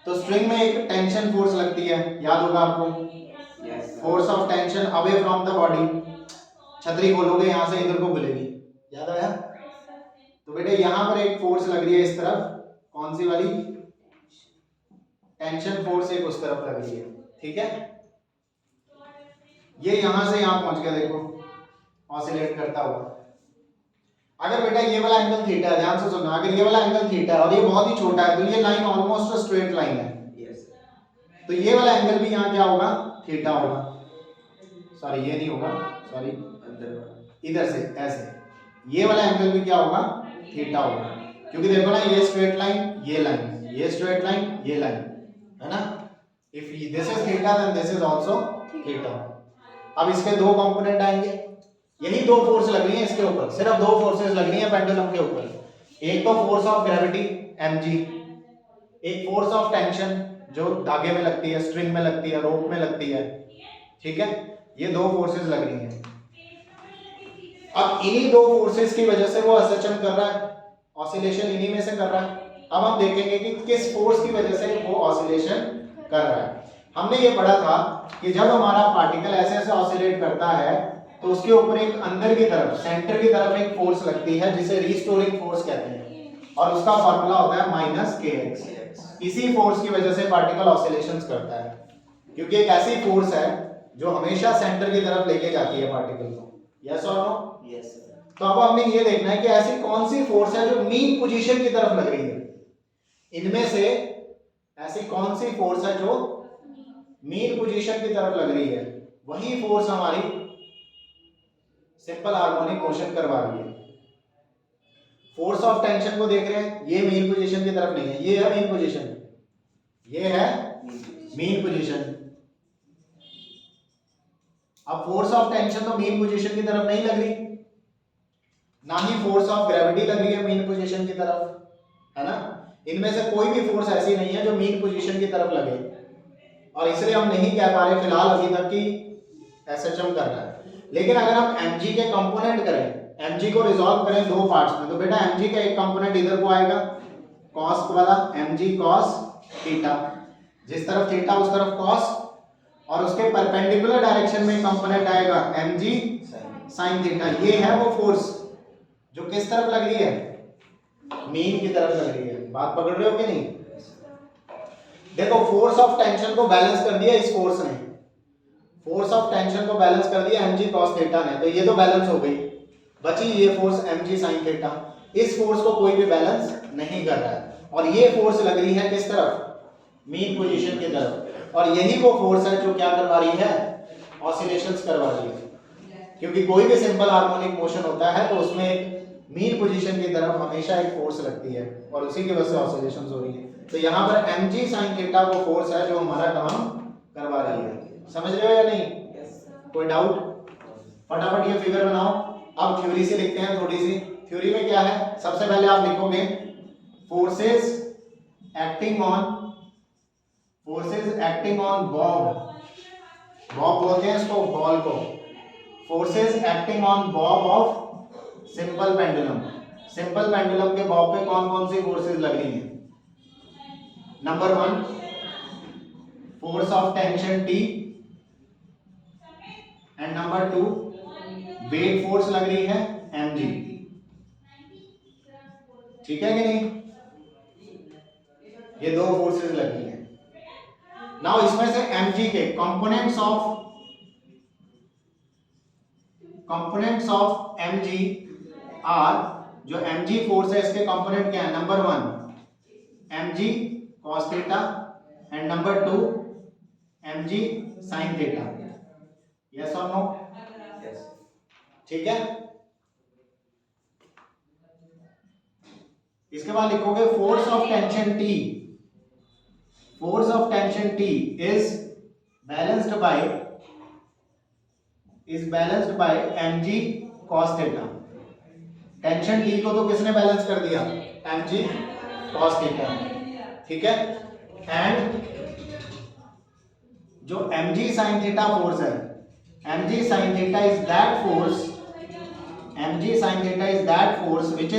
तो स्ट्रिंग में एक टेंशन फोर्स लगती है, याद होगा आपको, force of tension away from the body. छतरी खोलोगे यहां से इधर को खुलेगी, याद आया। तो बेटे यहां पर एक फोर्स लग रही है इस तरफ, कौन सी वाली, टेंशन फोर्स एक उस तरफ लग रही है। ठीक है, ये यहां से यहां पहुंच गया, देखो ऑसिलेट करता हुआ। अगर बेटा ये वाला एंगल थीटा है, ध्यान से सुनना, अगर ये वाला एंगल थीटा है और ये बहुत ही छोटा है, तो ये लाइन ऑलमोस्ट स्ट्रेट लाइन है। तो ये वाला एंगल भी यहाँ क्या होगा, थीटा होगा। सॉरी ये नहीं होगा, सॉरी इधर से ऐसे, ये वाला एंगल भी क्या होगा, थीटा होगा। क्योंकि देखो ना, ये स्ट्रेट लाइन, ये लाइन, ये स्ट्रेट लाइन, ये लाइन है ना। If this is theta then this is also theta. अब इसके दो कंपोनेंट आएंगे, यही दो फोर्स लग रही है इसके ऊपर, सिर्फ दो फोर्सेस लग रही है पेंडुलम के ऊपर। एक तो फोर्स ऑफ ग्रेविटी mg, एक फोर्स ऑफ टेंशन जो धागे में लगती है, स्ट्रिंग में लगती है, रोप में लगती है। ठीक है, ये दो फोर्सेस लग रही हैं। अब इन्हीं दो फोर्सेस की वजह से वो एसएचएम कर रहा है, ऑसिलेशन इन्हीं में से कर रहा है। अब हम देखेंगे कि किस फोर्स की वजह से वो ऑसिलेशन कर रहा है। हमने ये पढ़ा था कि जब हमारा पार्टिकल ऐसे ऐसे ऑसिलेट करता है तो उसके ऊपर एक अंदर की तरफ, सेंटर की तरफ एक फोर्स लगती है जिसे रीस्टोरिंग फोर्स कहते हैं, और उसका फॉर्मूला होता है -kx। इसी फोर्स की वजह से पार्टिकल ऑसिलेशंस करता है, क्योंकि एक ऐसी फोर्स है जो हमेशा सेंटर की तरफ लेके जाती है पार्टिकल को। यस और नो? यस। तो अब हमने ये देखना है कि ऐसी कौन सी फोर्स है जो मीन पोजीशन की तरफ लग रही है। इनमें से ऐसी कौन सी फोर्स है जो मीन पोजीशन की तरफ लग रही है, वही फोर्स हमारी सिंपल हार्मोनिक मोशन करवा रही है। फोर्स ऑफ टेंशन को देख रहे हैं, ये मीन पोजीशन की तरफ नहीं है, ये है मीन पोजीशन, ये है मीन पोजीशन। अब फोर्स ऑफ टेंशन तो मीन पोजीशन की तरफ नहीं लग रही, ना ही फोर्स ऑफ ग्रेविटी लग रही है मीन पोजीशन की तरफ, है ना। इनमें से कोई भी फोर्स ऐसी नहीं है जो मीन पोजीशन की तरफ लगे, और इसलिए हम नहीं कह पा रहे फिलहाल अभी तक कि एसएचएम कर रहा है। लेकिन अगर हम mg के कंपोनेंट करें, mg को रिजॉल्व करें दो पार्ट्स में, तो बेटा mg का एक कंपोनेंट इधर को आएगा cos वाला, mg cos थीटा, जिस तरफ थीटा उस तरफ cos, और उसके परपेंडिकुलर डायरेक्शन में कंपोनेंट आएगा mg sin थीटा। ये है वो फोर्स जो किस तरफ लग रही है, मीन की तरफ लग रही है। बात पकड़ रहे हो कि नहीं? देखो फोर्स ऑफ टेंशन को बैलेंस कर दिया इस फोर्स ने, फोर्स ऑफ टेंशन को बैलेंस कर दिया mg cos थीटा ने, तो ये तो बैलेंस हो गई, बची ये फोर्स mg sin थीटा। इस फोर्स को कोई भी बैलेंस नहीं कर रहा है, और ये फोर्स लग रही है किस तरफ, मीन पोजीशन की तरफ, और यही वो फोर्स है जो क्या करवा रही है, ऑसिलेशंस करवा रही है। क्योंकि कोई भी सिंपल हार्मोनिक मोशन होता है तो उसमें एक मीन पोजीशन की तरफ हमेशा एक फोर्स लगती है, और उसी की वजह से ऑसिलेशंस हो रही है। तो यहाँ पर mg sin थीटा वो फोर्स है जो हमारा काम करवा रही है। समझ रहे हो या नहीं? कोई डाउट? फटाफट ये फिगर बनाओ। अब थ्योरी से लिखते हैं थोड़ी सी। थ्योरी में क्या है, सबसे पहले आप लिखोगे forces acting on Bob, Bob बोलते हैं इसको, बॉल को। Forces acting on Bob of simple pendulum, simple pendulum के बॉब पे कौन कौन सी फोर्सेस लग रही हैं? Number 1 force of tension T, and number 2 weight force लग रही है mg। ठीक है कि नहीं? ये दो फोर्सेस लग रही हैं। नाउ इसमें से mg के कंपोनेंट्स ऑफ mg आर, जो mg फोर्स है इसके कंपोनेंट क्या है? Number 1 mg cos theta, and number 2 mg sin theta. Yes और नो? यस। ठीक है। इसके बाद लिखोगे force of tension T, force of tension T is balanced bye mg cos theta. Tension T को तो किसने बैलेंस कर दिया? mg cos theta. ठीक है। एंड जो mg sin थीटा फोर्स है, mg sin theta is that force which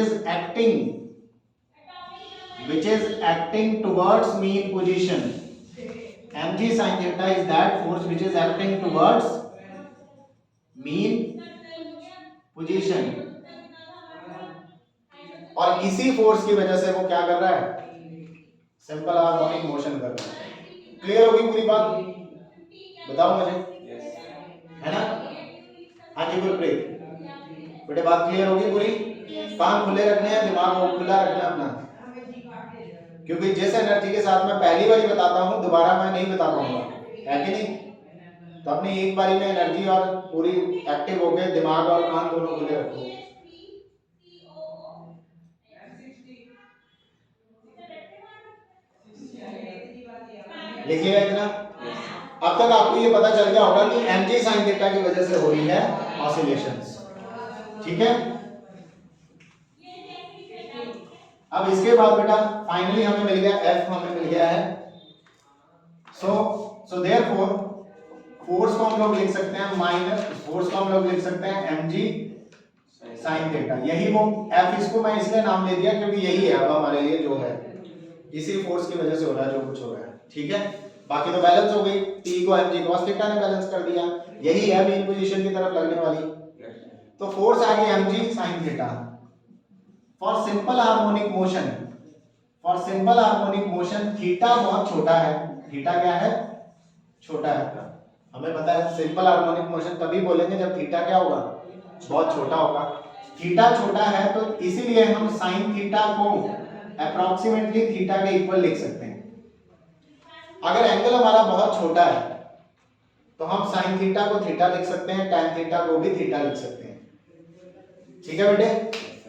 is acting towards mean position. mg sin theta is that force which is acting towards mean position, और इसी force की वजह से वो क्या कर रहा है, सिंपल हार्मोनिक मोशन कर रहा है। क्लियर होगी पूरी बात? बताओ मुझे, है ना? हाँ जी गुरप्रीत, बेटे बात क्लियर होगी पूरी? कान खुले रखने हैं, दिमाग खुला रखना अपना, क्योंकि जिस एनर्जी के साथ मैं पहली बार बताता हूँ दोबारा मैं नहीं बता पाऊंगा, है कि नहीं? तो अपनी एक बारी में एनर्जी और पूरी एक्टिव हो गए, दिमाग और कान दोनों खुले रखो। लिखिएगा इतना। अब तक आपको ये पता चल गया होगा कि mg sin थीटा की वजह से हो रही है ऑसिलेशंस। ठीक है। अब इसके बाद बेटा फाइनली हमें मिल गया f, हमें मिल गया है। सो देयरफॉर फोर्स को हम लोग लिख सकते हैं फोर्स को हम लोग लिख सकते हैं mg साइन थीटा, यही वो एफ, इसको मैं इसलिए नाम दे दिया क्योंकि यही है अब हमारे लिए जो है, इसी फोर्स की वजह से हो रहा है जो कुछ हो रहा है, ठीक है। बाकी तो बैलेंस हो गई, टी को mg cos थीटा ने बैलेंस कर दिया, यही है मेन पोजीशन की तरफ लगने वाली। तो फोर्स आ गई mg sin theta. For simple harmonic motion, for simple harmonic motion theta बहुत छोटा है, थीटा क्या है, छोटा है। हमें पता है सिंपल हार्मोनिक मोशन तभी बोलेंगे जब थीटा क्या होगा, बहुत छोटा होगा। थीटा छोटा है तो इसीलिए हम साइन थीटा को अप्रोक्सीमेटली थीटा के इक्वल लिख सकते हैं। अगर एंगल हमारा बहुत छोटा है तो हम साइन थीटा को थीटा लिख सकते हैं, टैन थीटा को भी थीटा लिख सकते हैं, ठीक है बेटे।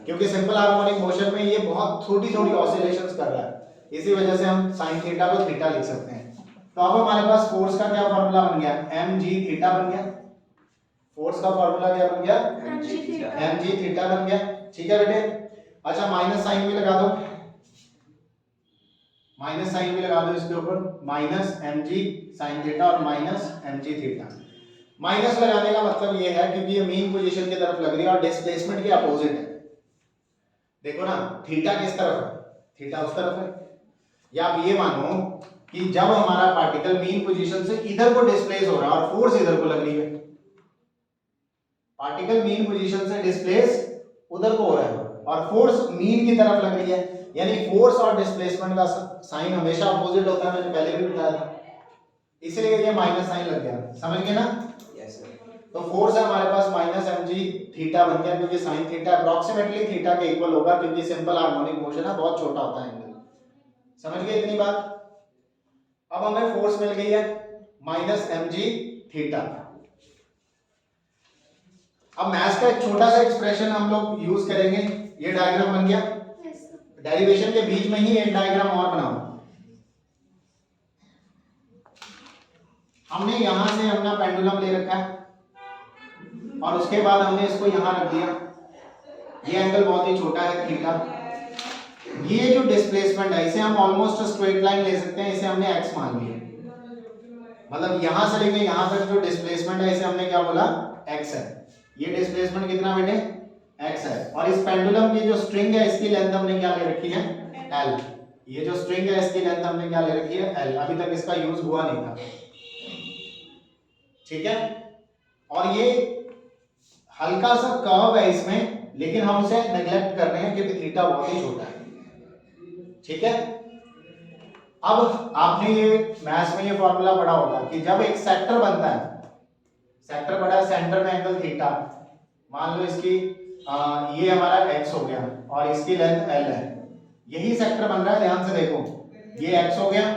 क्योंकि सिंपल हार्मोनिक मोशन में ये बहुत छोटी छोटी ऑसिलेशंस कर रहा है, इसी वजह से हम साइन थीटा को थीटा लिख सकते हैं। तो अब हमारे पास फोर्स का क्या फॉर्मूला बन गया, mg थीटा बन गया। फोर्स का फॉर्मूला क्या बन गया, mg थीटा बन गया, ठीक है बेटे। अच्छा माइनस साइन भी लगा दो, माइनस साइन भी लगा दो इसके ऊपर, माइनस mg sin थीटा और माइनस mg थीटा। माइनस लगाने का मतलब ये है क्योंकि ये मीन पोजीशन की तरफ लग रही है और डिस्प्लेसमेंट के अपोजिट है। देखो ना थीटा किस तरफ है, थीटा उस तरफ है। या आप ये मानो कि जब हमारा पार्टिकल मीन पोजीशन से इधर को डिस्प्लेस हो रहा है और फोर्स इधर को लग रही है, पार्टिकल मीन पोजीशन से डिस्प्लेस उधर को हो रहा है और फोर्स मीन की तरफ लग रही है, यानी फोर्स और डिस्प्लेसमेंट का साइन हमेशा अपोजिट होता है, मैंने पहले भी बताया था, इसलिए ये माइनस साइन लग गया, समझ गए ना। Yes sir. तो फोर्स है हमारे पास माइनस mg थीटा बन गया क्योंकि साइन थीटा अप्रोक्सीमेटली थीटा के इक्वल होगा क्योंकि सिंपल हार्मोनिक मोशन है, बहुत छोटा होता है एंगल, समझ गए इतनी बात। अब हमें फोर्स मिल गई है माइनस mg थीटा। अब मैथ्स का एक छोटा सा एक्सप्रेशन हम लोग यूज करेंगे, ये डायग्राम बन गया, डेरिवेशन के बीच में ही एक डायग्राम और बनाओ। हमने यहां से अपना पेंडुलम ले रखा है और उसके बाद हमने इसको यहां रख दिया, ये एंगल बहुत ही छोटा है थीटा। ये जो डिस्प्लेसमेंट है इसे हम ऑलमोस्ट स्ट्रेट लाइन ले सकते हैं, इसे हमने x मान लिया, मतलब यहां से लेके यहां तक जो डिस्प्लेसमेंट है इसे हमने क्या बोला, x है। ये डिस्प्लेसमेंट कितना बेटे, x है। और इस पेंडुलम की जो स्ट्रिंग है इसकी लेंथ हमने क्या ले रखी है, l। ये जो स्ट्रिंग है इसकी लेंथ हमने क्या ले रखी है, l। अभी तक इसका यूज हुआ नहीं था, ठीक है। और ये हल्का सा कर्व है इसमें, लेकिन हम उसे नेग्लेक्ट कर रहे हैं क्योंकि थीटा बहुत ही छोटा है, ठीक है। अब आपने ये मैथ्स में ये फॉर्मूला पढ़ा होगा कि जब एक सेक्टर बनता है, सेक्टर बड़ा है, सेंटर में एंगल थीटा, मान लो इसकी ये हमारा x हो गया और इसकी लेंथ l है, यही सेक्टर बन रहा है, ध्यान से देखो, ये x हो गया,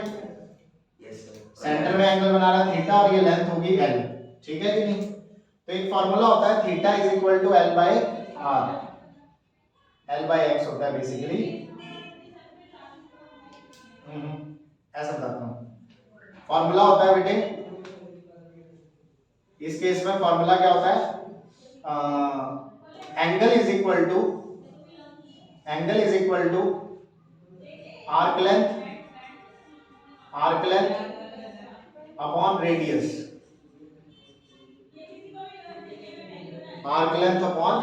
सेंटर में एंगल बना रहा है थीटा और ये लेंथ होगी l, ठीक है कि नहीं। तो एक फॉर्मूला होता है theta is equal to l by r, l by x होता है बेसिकली, ऐसा बताता हूं। फॉर्मूला होता है बेटे, इस केस में फॉर्मूला क्या होता है, angle is equal to arc length upon radius, arc length upon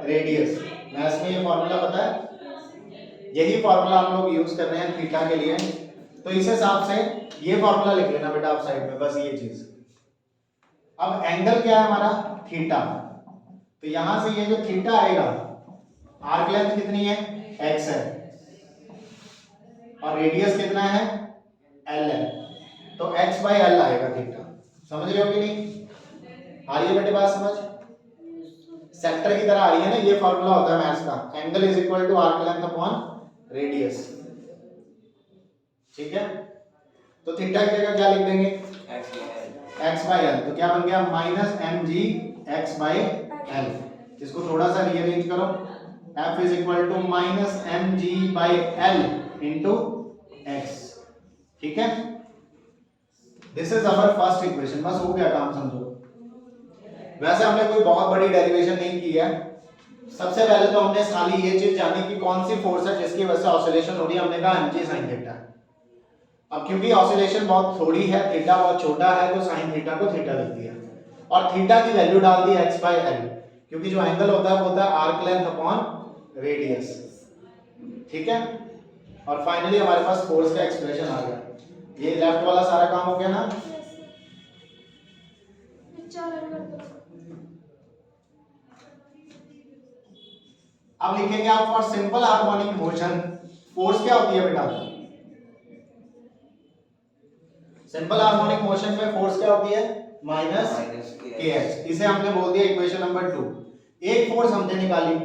radius. Maths में ये फॉर्मूला पता है, यही फॉर्मूला हम लोग यूज कर रहे हैं थीटा के लिए। तो इस हिसाब से ये फॉर्मूला लिख लेना बेटा आप साइड में, बस ये चीज। अब एंगल क्या है हमारा, थीटा, तो यहां से ये जो थीटा आएगा, आर्क लेंथ कितनी है, x है, और रेडियस कितना है, l है, तो x बाय l आएगा थीटा। समझ रहे हो कि नहीं, आ रही है बेटे बात समझ, सेक्टर की तरह आ रही है ना। ये फॉर्मूला होता है मैथ्स का, angle is equal to arc length upon radius, ठीक है। तो थीटा की जगह क्या लिख देंगे, x बाय l, तो क्या बन गया minus mg x by l। इसको थोड़ा सा रीअरेंज करो, f is equal to minus mg by l into x, ठीक है। This is our first equation, बस हो गया काम, समझो। वैसे हमने कोई बहुत बड़ी डेरिवेशन नहीं की है, सबसे पहले तो हमने खाली ये चीज जानी कि कौन सी फोर्स है जिसकी वजह से ऑसिलेशन हो रही है, हमने कहा mg sin थीटा। अब क्योंकि ऑसिलेशन बहुत थोड़ी है, थीटा बहुत छोटा है, तो sin थीटा को थीटा लिख दिया और थीटा की वैल्यू डाल दी x बाय l। क्योंकि जो एंगल होता है वो होता है आर्क लेंथ अपॉन रेडियस, ठीक है। और फाइनली हमारे पास फोर्स का एक्सप्रेशन आ गया। ये लेफ्ट वाला सारा काम हो गया ना। Yes sir. पिक्चर रन कर दो। अब लिखेंगे आप for simple harmonic motion force क्या होती है बेटा? सिंपल हार्मोनिक मोशन में फोर्स क्या होती है? Minus kx। इसे हमने बोल दिया इक्वेशन नंबर 2। एक फोर्स हमने निकाली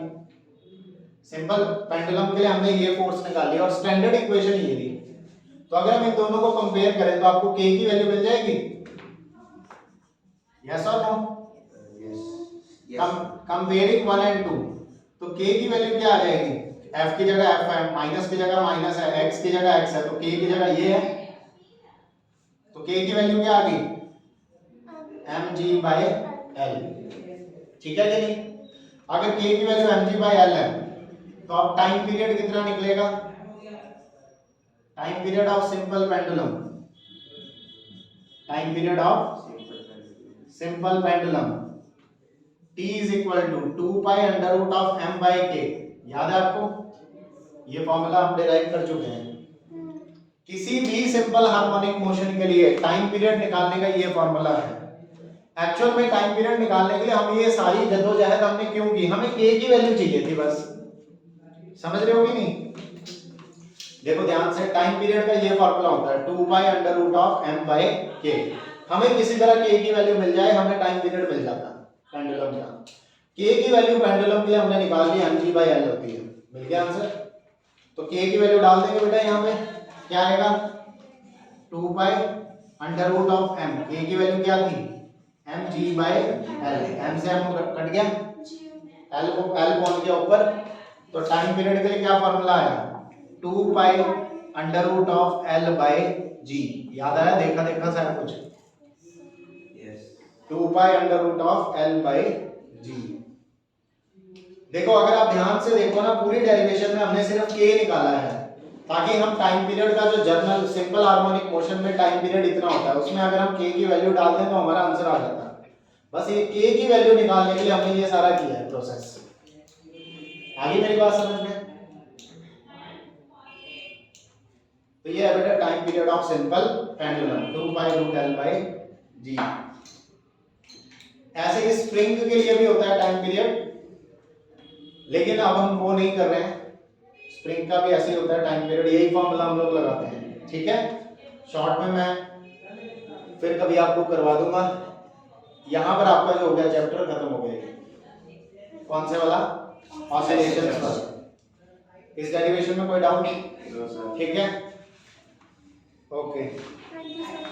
सिंपल पेंडुलम के लिए, हमने ये फोर्स निकाली और स्टैंडर्ड इक्वेशन ये थी। तो अगर हम इन दोनों को कंपेयर करें तो आपको k की वैल्यू मिल जाएगी, यस और नो? कंपेयरिंग 1 एंड 2, तो k की वैल्यू क्या आ जाएगी? f की जगह f है, माइनस की जगह माइनस है, x की जगह x है, तो k की जगह ये है, तो k की वैल्यू क्या आ गई? mg/l, ठीक है कि नहीं? अगर k की वैल्यू mg/l है तो अब टाइम पीरियड कितना निकलेगा? Time period of simple pendulum, time period of simple pendulum t is equal to 2 pi under root of m by k। याद है आपको? ये फॉर्मूला हम डिराइव कर चुके हैं। किसी भी सिंपल हार्मोनिक मोशन के लिए टाइम पीरियड निकालने का ये फॉर्मूला है। एक्चुअल में टाइम पीरियड निकालने के लिए हम ये सारी जद्दोजहद हमने क्यों की? हमें k की वैल्यू चाहिए थी बस। समझ रहे हो कि नहीं? देखो ध्यान से, टाइम पीरियड का ये फॉर्मूला होता है 2 pi under root of m by k। हमें किसी तरह k की वैल्यू मिल जाए, हमें टाइम पीरियड मिल जाता पेंडुलम का। k की वैल्यू पेंडुलम के लिए हमने निकाल ली, mg/l होती है। मिल गया आंसर। तो k की वैल्यू डाल देंगे बेटा, यहाँ पे क्या आएगा? 2 pi under root of m। k की वैल्यू क्या थी? mg/l। m से m कट गया, l को पहुंच गया ऊपर। तो टाइम पीरियड के लिए क्या फॉर्मूला आया? 2 pi under root of l by g। याद आया? देखा देखा सारा कुछ? 2 pi under root of l by g। देखो अगर आप ध्यान से देखो ना, पूरी डेरिवेशन में हमने सिर्फ k निकाला है ताकि हम टाइम पीरियड का जो जर्नल सिंपल हार्मोनिक मोशन में टाइम पीरियड इतना होता है, उसमें अगर हम k की वैल्यू डाल दें तो हमारा आंसर आ जाता है। बस ये k की वैल्यू निकालने के लिए हमने ये सारा किया है प्रोसेस। आगे मेरी बात समझ में? तो ये है बेटा time period of simple pendulum 2 pi root l by g। ऐसे ही स्प्रिंग के लिए भी होता है टाइम पीरियड, लेकिन अब हम वो नहीं कर रहे हैं। स्प्रिंग का भी ऐसे ही होता है टाइम पीरियड, यही फॉर्मूला हम लोग लगाते हैं, ठीक है। शॉर्ट में मैं फिर कभी आपको करवा दूंगा। यहां पर आपका जो हो गया चैप्टर खत्म हो गया। कौन से वाला? ऑसिलेशंस वाला। इस डेरिवेशन में कोई डाउट नहीं? ठीक है, ओके। Thank you sir.